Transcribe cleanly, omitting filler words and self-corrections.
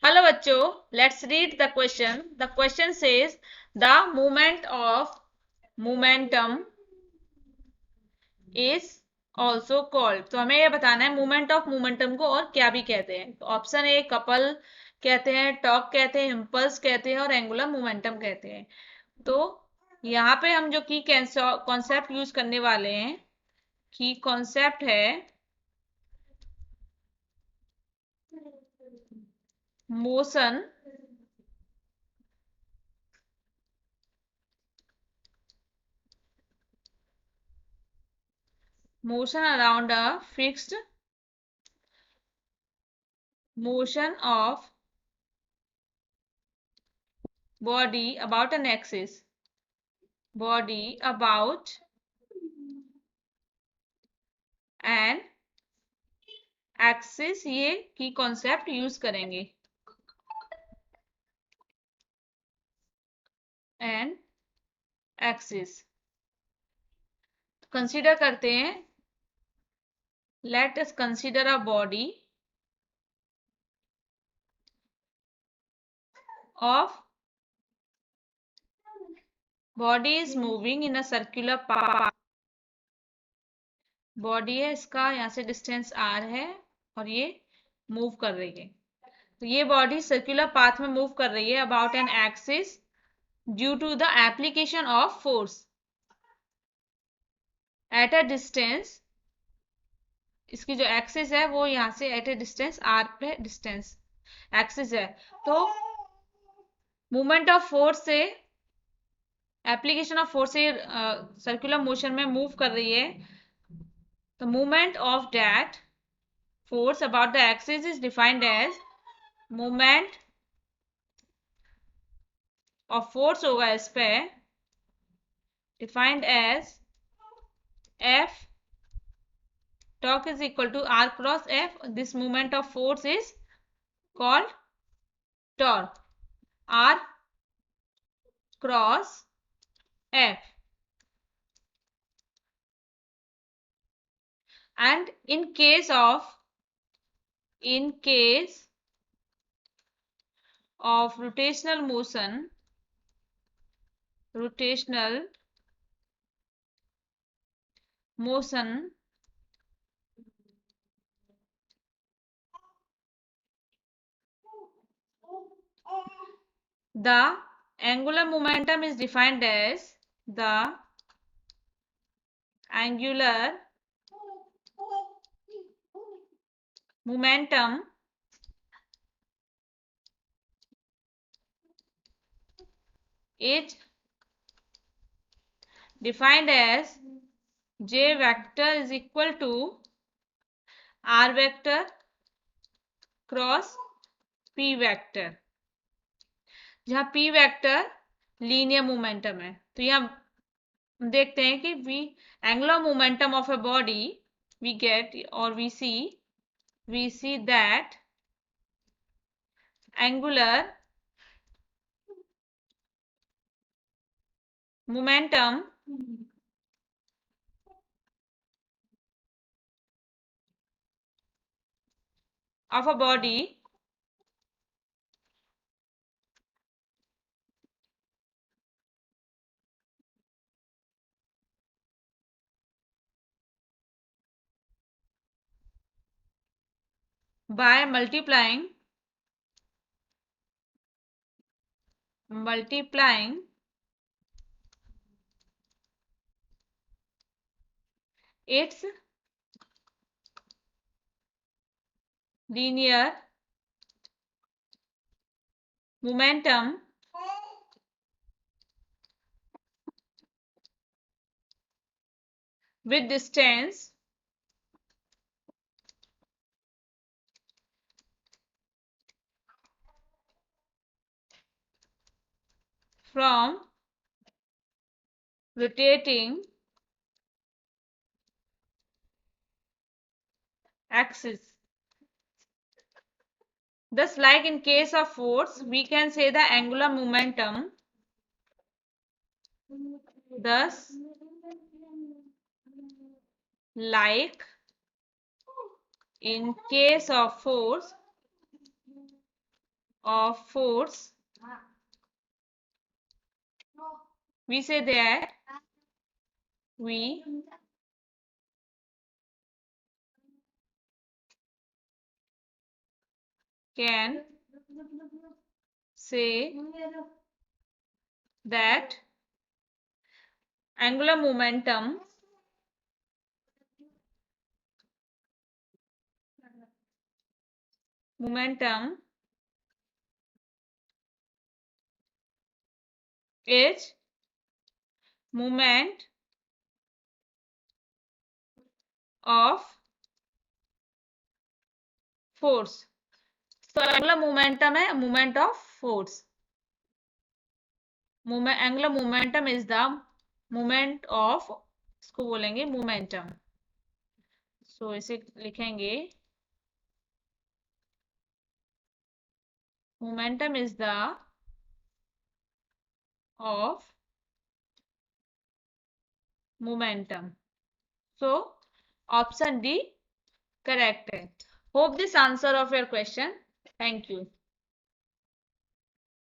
Hello bachcho, let's read the question. The question says the movement of momentum is also called. तो हमें ये बताना है movement of momentum को और क्या भी कहते हैं. ऑप्शन ए कपल कहते हैं, टॉक कहते हैं, इम्पल्स कहते हैं और एंगुलर मोमेंटम कहते हैं. तो यहाँ पे हम जो की कॉन्सेप्ट यूज करने वाले हैं, की कॉन्सेप्ट है motion around a fixed motion of body about an axis. Body about an axis, ये की कॉन्सेप्ट यूज करेंगे. एन एक्सिस कंसीडर करते हैं. Let us consider a body of body is moving in a circular path. Body है, इसका यहाँ से distance are है और ये मूव कर रही है. तो ये बॉडी सर्कुलर पाथ में मूव कर रही है about an axis due to the application of force at a distance. इसकी जो एक्सिस है वो यहाँ से एट ए डिस्टेंस आर पे डिस्टेंस एक्सिस है. तो मूवमेंट ऑफ फोर्स से, एप्लीकेशन ऑफ फोर्स से सर्कुलर मोशन में मूव कर रही है. तो movement of that force about the axis is defined as movement of force होगा इस पे defined as F torque is equal to r cross f. This movement of force is called torque. R cross f. And in case of rotational motion, the angular momentum is defined as the angular momentum is defined as J vector is equal to R vector cross P vector, जहां P vector linear momentum है. तो यहाँ देखते हैं कि we angular momentum of a body we get और we see that angular momentum of a body by multiplying its linear momentum with distance from rotating axis. Thus, like in case of force, we can say the angular momentum. Thus, like in case of force, of force, we say that we can say that angular momentum is moment of force. तो angular momentum है moment of force. Angular momentum is the moment of, इसको बोलेंगे momentum. So इसे लिखेंगे momentum is the of momentum. So option D correct है. Hope this answer of your question. Thank you.